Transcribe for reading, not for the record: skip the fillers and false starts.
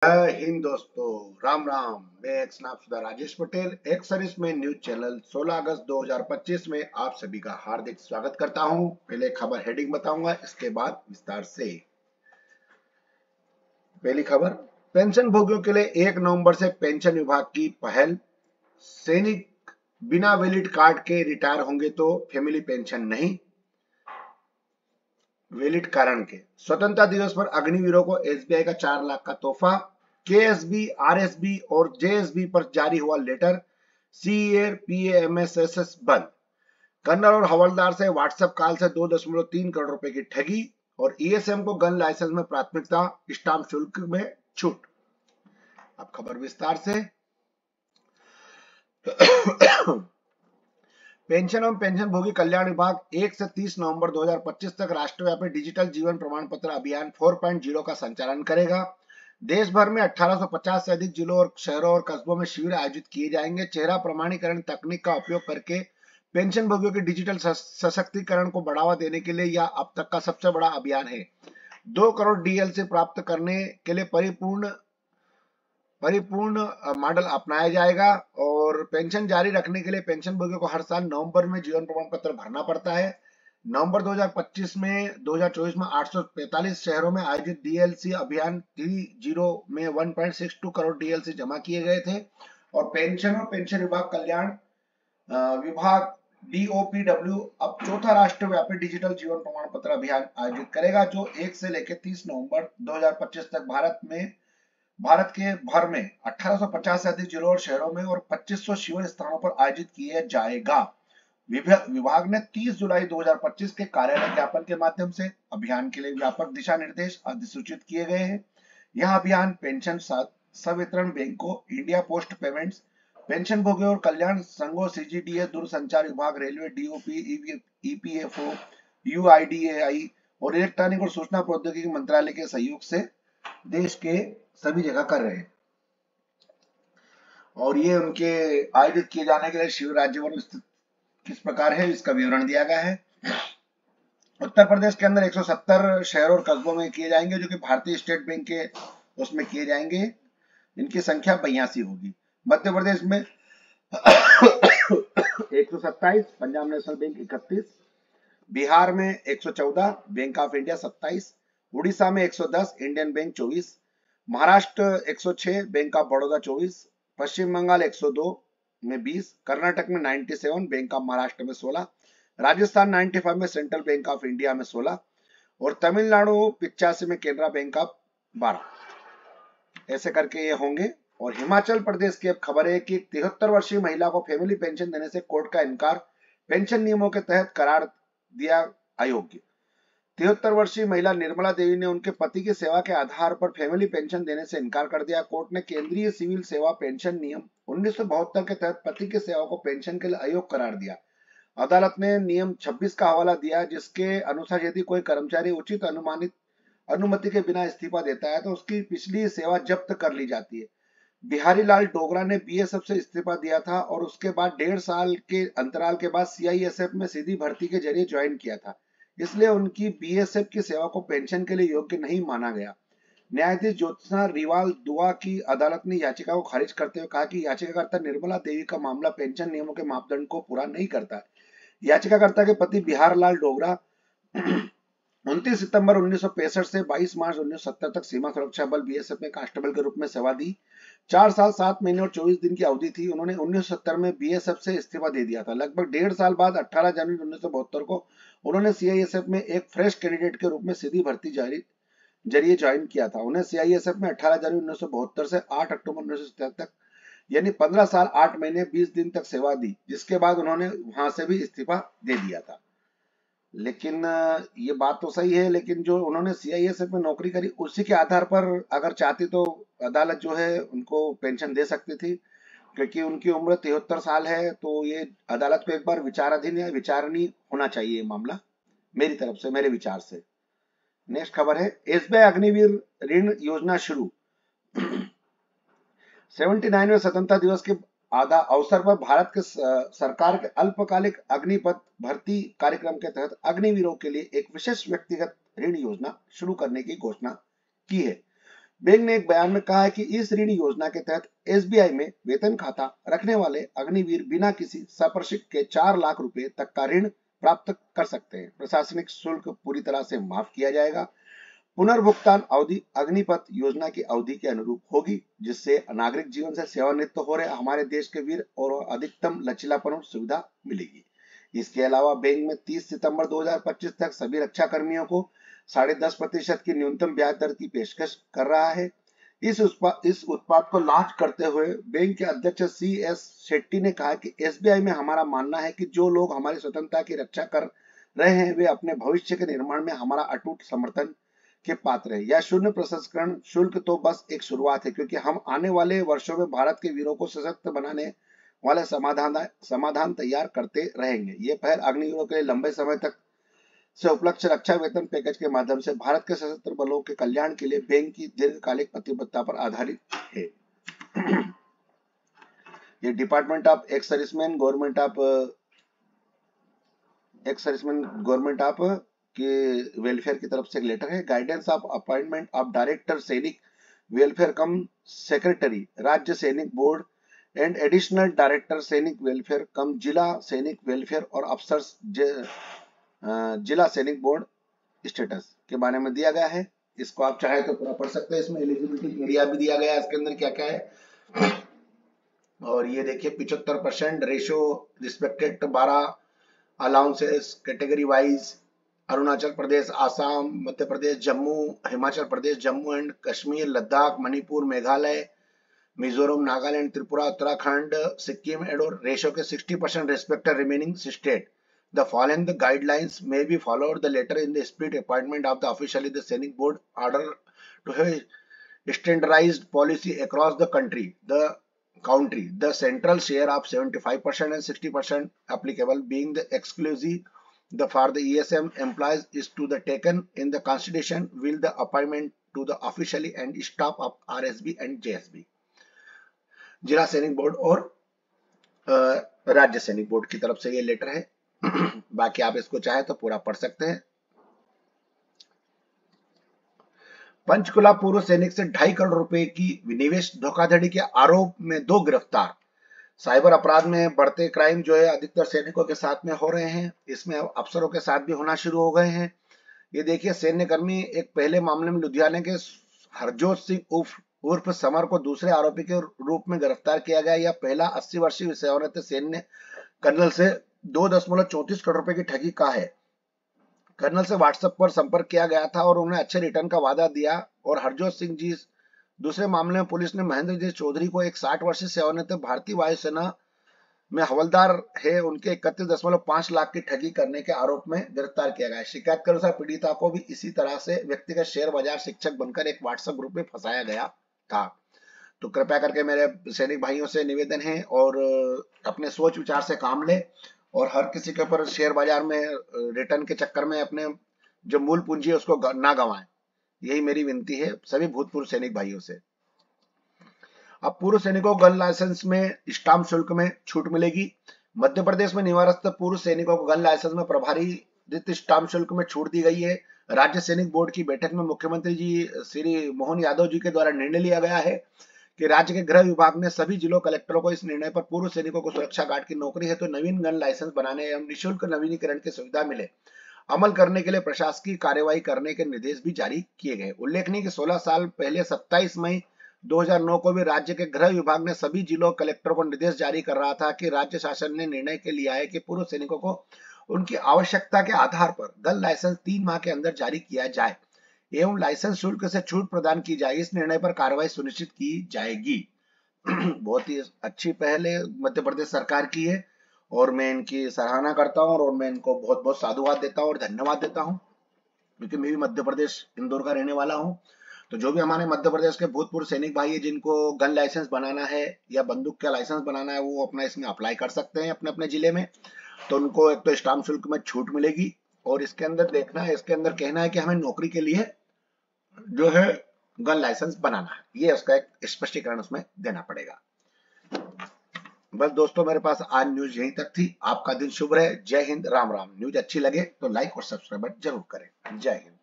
जय हिंद दोस्तों, राम राम। मैं स्नापशुदा राजेश पटेल एक सर्विस में न्यूज चैनल 16 अगस्त 2025 में आप सभी का हार्दिक स्वागत करता हूं। पहले खबर हेडिंग बताऊंगा, इसके बाद विस्तार से। पहली खबर, पेंशन भोगियों के लिए 1 नवंबर से पेंशन विभाग की पहल। सैनिक बिना वैलिड कार्ड के रिटायर होंगे तो फैमिली पेंशन नहीं, वैलिड कारण के। स्वतंत्रता दिवस पर अग्निवीरों को एसबीआई का 4 लाख का तोहफा। केएसबी, आरएसबी और जेएसबी पर जारी हुआ लेटर। सीए पीएमएसएसएस बंद। कर्नल और हवलदार से व्हाट्सएप कॉल से 2.3 करोड़ रुपए की ठगी। और ईएसएम को गन लाइसेंस में प्राथमिकता, स्टाम्प शुल्क में छूट। अब खबर विस्तार से। पेंशन एवं पेंशन भोगी कल्याण विभाग 1 से 30 नवंबर 2025 तक राष्ट्रव्यापी डिजिटल जीवन प्रमाण पत्र अभियान 4.0 का संचालन करेगा। देश भर में 1850 से अधिक जिलों और शहरों और कस्बों में शिविर आयोजित किए जाएंगे। चेहरा प्रमाणीकरण तकनीक का उपयोग करके पेंशन भोगियों के डिजिटल सशक्तिकरण को बढ़ावा देने के लिए यह अब तक का सबसे बड़ा अभियान है। 2 करोड़ डीएलसी प्राप्त करने के लिए परिपूर्ण मॉडल अपनाया जाएगा। और पेंशन जारी रखने के लिए पेंशन भोगियों को हर साल नवंबर में जीवन प्रमाण पत्र भरना पड़ता है। नवंबर 2025 में 2024 में 845 शहरों में आयोजित डीएलसी अभियान 30 में 1.62 करोड़ डीएलसी जमा किए गए थे। और पेंशन विभाग कल्याण विभाग डीओपीडब्ल्यू अब चौथा राष्ट्रव्यापी डिजिटल जीवन प्रमाण पत्र अभियान आयोजित करेगा, जो 1 से लेकर 30 नवंबर 2025 तक भारत के भर में 1850 से अधिक जिलों और शहरों में और 2500 शिविर स्थानों पर आयोजित किया जाएगा। विभाग ने 30 जुलाई 2025 के कार्यालय ज्ञापन के माध्यम से अभियान के लिए व्यापक दिशा निर्देश अधिसूचित किए गए हैं। यह अभियान पेंशन संवितरण बैंकों, इंडिया पोस्ट पेमेंट्स, पेंशन भोगियों और कल्याण संघों, सीजीडीए, दूरसंचार विभाग, रेलवे, डीओपी, ईपीएफओ, यूआईडीएआई और इलेक्ट्रॉनिक और सूचना प्रौद्योगिकी मंत्रालय के सहयोग से देश के सभी जगह कर रहे हैं। और ये उनके आयोजित किए जाने के लिए शिविर राज्यभर में किस प्रकार है, इसका विवरण दिया गया है। उत्तर प्रदेश के अंदर 170 शहरों और कस्बों में किए जाएंगे, जो कि भारतीय स्टेट बैंक के उसमें किए जाएंगे। इनकी संख्या 82 होगी। मध्य प्रदेश में 127, पंजाब नेशनल बैंक 31, बिहार में 114, बैंक ऑफ इंडिया 27, उड़ीसा में 110, Indian bank 24, Maharashtra 106, bank of Baroda 24, पश्चिम बंगाल 102 में 20, कर्नाटक में 97, बैंक ऑफ महाराष्ट्र में 16, राजस्थान 95 में सेंट्रल बैंक ऑफ इंडिया में 16 और तमिलनाडु 85 में केनरा बैंक ऑफ 12। ऐसे करके ये होंगे। और हिमाचल प्रदेश की अब खबर है कि 73 वर्षीय महिला को फैमिली पेंशन देने से कोर्ट का इनकार, पेंशन नियमों के तहत करार दिया अयोग्य। 73 वर्षीय महिला निर्मला देवी ने उनके पति की सेवा के आधार पर फैमिली पेंशन देने से इनकार कर दिया। कोर्ट ने केंद्रीय सिविल सेवा पेंशन नियम 1972 के तहत पति की सेवा को पेंशन के लिए अयोग्य करार दिया। अदालत ने नियम 26 का हवाला दिया, जिसके अनुसार यदि कोई कर्मचारी उचित अनुमति के बिना इस्तीफा देता है तो उसकी पिछली सेवा जब्त कर ली जाती है। बिहारी लाल डोगरा ने बीएसएफ से इस्तीफा दिया था और उसके बाद 1.5 साल के अंतराल के बाद सीआईएसएफ में सीधी भर्ती के जरिए ज्वाइन किया था, इसलिए उनकी बीएसएफ की सेवा को पेंशन के लिए योग्य नहीं माना गया। न्यायाधीश ज्योत्सना रिवाल दुआ की अदालत ने याचिका को खारिज करते हुए कहा कि याचिकाकर्ता निर्मला देवी का मामला पेंशन नियमों के मापदंड को पूरा नहीं करता। याचिकाकर्ता के पति बिहार लाल डोगरा 29 सितंबर 1965 से 22 मार्च 1970 तक सीमा सुरक्षा बल बीएसएफ में कांस्टेबल के रूप में सेवा दी। 4 साल 7 महीने और 24 दिन की अवधि थी। उन्होंने 1970 में बीएसएफ से इस्तीफा दे दिया था। लगभग 1.5 साल बाद 18 जनवरी 1972 को उन्होंने सीआईएसएफ में एक फ्रेश कैंडिडेट के रूप में सीधी भर्ती जरिए ज्वाइन किया था। उन्हें सीआईएसएफ में 18 जनवरी 1972 से 8 अक्टूबर 1970 तक यानी 15 साल 8 महीने 20 दिन तक सेवा दी, जिसके बाद उन्होंने वहां से भी इस्तीफा दे दिया था। लेकिन ये बात तो सही है, लेकिन जो उन्होंने सीआईएसएफ में नौकरी करी उसी के आधार पर अगर चाहती तो अदालत जो है उनको पेंशन दे सकती थी, क्योंकि उनकी उम्र 73 साल है। तो ये अदालत को एक बार विचाराधीन या विचारणीय होना चाहिए मामला, मेरी तरफ से, मेरे विचार से। नेक्स्ट खबर है, एसबीआई अग्निवीर ऋण योजना शुरू। 79वें स्वतंत्रता दिवस के अवसर पर भारत के सरकार के अल्पकालिक अग्निपथ भर्ती कार्यक्रम के तहत अग्निवीरों के लिए एक विशेष व्यक्तिगत ऋण योजना शुरू करने की घोषणा की है। बैंक ने एक बयान में कहा है कि इस ऋण योजना के तहत एसबीआई में वेतन खाता रखने वाले अग्निवीर बिना किसी संपार्श्विक के 4 लाख रुपए तक का ऋण प्राप्त कर सकते हैं। प्रशासनिक शुल्क पूरी तरह से माफ किया जाएगा। पुनर्भुगतान अवधि अग्निपथ योजना की अवधि के अनुरूप होगी, जिससे नागरिक जीवन से सेवानिवृत्त हो रहे हमारे देश के वीर और अधिकतम लचीलापन और सुविधा मिलेगी। इसके अलावा बैंक में 30 सितंबर 2025 तक सभी रक्षा कर्मियों को 10.5% की न्यूनतम ब्याज दर की पेशकश कर रहा है। इस उत्पाद को लॉन्च करते हुए बैंक के अध्यक्ष CS शेट्टी ने कहा कि एसबीआई में हमारा मानना है कि जो लोग हमारी स्वतंत्रता की रक्षा कर रहे हैं वे अपने भविष्य के निर्माण में हमारा अटूट समर्थन के पात्र है। यह शून्य प्रसंस्करण शुल्क तो बस एक शुरुआत है, क्योंकि हम आने वाले वर्षों में भारत के वीरों को सशक्त बनाने वाले समाधान तैयार करते रहेंगे। ये पहल अग्निवीरों के लिए लंबे समय तक से उपलब्ध रक्षा वेतन पैकेज के माध्यम से भारत के सशस्त्र बलों के कल्याण के लिए बैंक की दीर्घकालिक प्रतिबद्धता पर आधारित है। ये department of ex serviceman government of के वेलफेयर की तरफ से एक लेटर है। Guidance of appointment of director सैनिक वेलफेयर कम सेक्रेटरी राज्य सैनिक बोर्ड एंड एडिशनल डायरेक्टर सैनिक वेलफेयर कम जिला सैनिक वेलफेयर और अफसर्स जिला सैनिक बोर्ड स्टेटस के बारे में दिया गया है। इसको आप चाहे तो पूरा पढ़ सकते हैं। इसमें एलिजिबिलिटी क्राइटेरिया भी दिया गया है, इसके अंदर क्या क्या है। और ये देखिए 75% ratio respected 12 allowances category wise Arunachal Pradesh, Assam, Madhya Pradesh, Jammu, Himachal Pradesh, Jammu and Kashmir, Ladakh, Manipur, Meghalaya, Mizoram, Nagaland, Tripura, Uttarakhand, Sikkim and ratio के 60% respected remaining state. The following the guidelines may be followed the letter in the split appointment of the officially the Scenic Board order to have standardized policy across the country. The central share of 75% and 60% applicable being the exclusive for the ESM employees is to the taken in the constitution will the appointment to the officially and staff of RSB and JSB. जिला सैनिक board और राज्य सैनिक board की तरफ से ये letter है। बाकी आप इसको चाहे तो पूरा पढ़ सकते हैं। पंचकुला पूर्व सैनिक से 2.5 करोड़ रुपए की विनिवेश धोखाधड़ी के आरोप में 2 गिरफ्तार। साइबर अपराध में बढ़ते क्राइम जो है अधिकतर सैनिकों के साथ में हो रहे हैं, इसमें अफसरों के साथ भी होना शुरू हो गए हैं। ये देखिए सैन्य कर्मी एक पहले मामले में लुधियाना के हरजोत सिंह उर्फ समर को दूसरे आरोपी के रूप में गिरफ्तार किया गया। यह पहला 80 वर्षीय सेवानिवृत्त सैन्य कर्नल से 2.34 करोड़ रुपए की ठगी का है। कर्नल से व्हाट्सएप पर संपर्क किया गया था और उन्हें अच्छे रिटर्न का वादा दिया। और हरजोत सिंह जी दूसरे मामले में पुलिस ने महेंद्र जी चौधरी को एक 60 वर्षीय सेवानिवृत्त भारतीय वायुसेना में हवलदार है उनके 31.5 लाख की ठगी करने के आरोप में गिरफ्तार किया गया। शिकायत के अनुसार पीड़िता को भी इसी तरह से व्यक्तिगत शेयर बाजार शिक्षक बनकर एक व्हाट्सएप ग्रुप में फंसाया गया था। तो कृपया करके मेरे सैनिक भाइयों से निवेदन है और अपने सोच विचार से काम ले और हर किसी के ऊपर शेयर बाजार में रिटर्न के चक्कर में अपने जो मूल पूंजी है उसको ना गंवाएं। यही मेरी विनती है सभी भूतपूर्व सैनिक भाइयों से। अब पूर्व सैनिकों को गन लाइसेंस में स्टाम्प शुल्क में छूट मिलेगी। मध्य प्रदेश में निवारस्थ पूर्व सैनिकों को गन लाइसेंस में प्रभारी स्टाम्प शुल्क में छूट दी गई है। राज्य सैनिक बोर्ड की बैठक में मुख्यमंत्री जी श्री मोहन यादव जी के द्वारा निर्णय लिया गया है कि राज्य के गृह विभाग ने सभी जिलों कलेक्टरों को इस निर्णय पर पूर्व सैनिकों को सुरक्षा गार्ड की नौकरी है तो नवीन गन लाइसेंस बनाने एवं निःशुल्क नवीनीकरण की सुविधा मिले अमल करने के लिए प्रशासकीय कार्यवाही करने के निर्देश भी जारी किए गए। उल्लेखनीय कि 16 साल पहले 27 मई 2009 को भी राज्य के गृह विभाग ने सभी जिलों कलेक्टरों को निर्देश जारी कर रहा था कि राज्य शासन ने निर्णय के लिया है कि पूर्व सैनिकों को उनकी आवश्यकता के आधार पर गन लाइसेंस 3 माह के अंदर जारी किया जाए एवं लाइसेंस शुल्क से छूट प्रदान की जाए। इस निर्णय पर कार्रवाई सुनिश्चित की जाएगी। बहुत ही अच्छी पहल है मध्य प्रदेश सरकार की है और मैं इनकी सराहना करता हूं और मैं इनको बहुत बहुत साधुवाद देता हूं और धन्यवाद देता हूं क्योंकि मैं भी मध्य प्रदेश इंदौर का रहने वाला हूं। तो जो भी हमारे मध्य प्रदेश के भूतपूर्व सैनिक भाई है जिनको गन लाइसेंस बनाना है या बंदूक का लाइसेंस बनाना है वो अपना इसमें अप्लाई कर सकते हैं अपने अपने जिले में। तो उनको एक तो स्टाम्प शुल्क में छूट मिलेगी और इसके अंदर देखना है इसके अंदर कहना है कि हमें नौकरी के लिए जो है गन लाइसेंस बनाना है, ये उसका एक स्पष्टीकरण उसमें देना पड़ेगा। बस दोस्तों मेरे पास आज न्यूज यहीं तक थी। आपका दिन शुभ रहे। जय हिंद, राम राम। न्यूज अच्छी लगे तो लाइक और सब्सक्राइब जरूर करें। जय हिंद।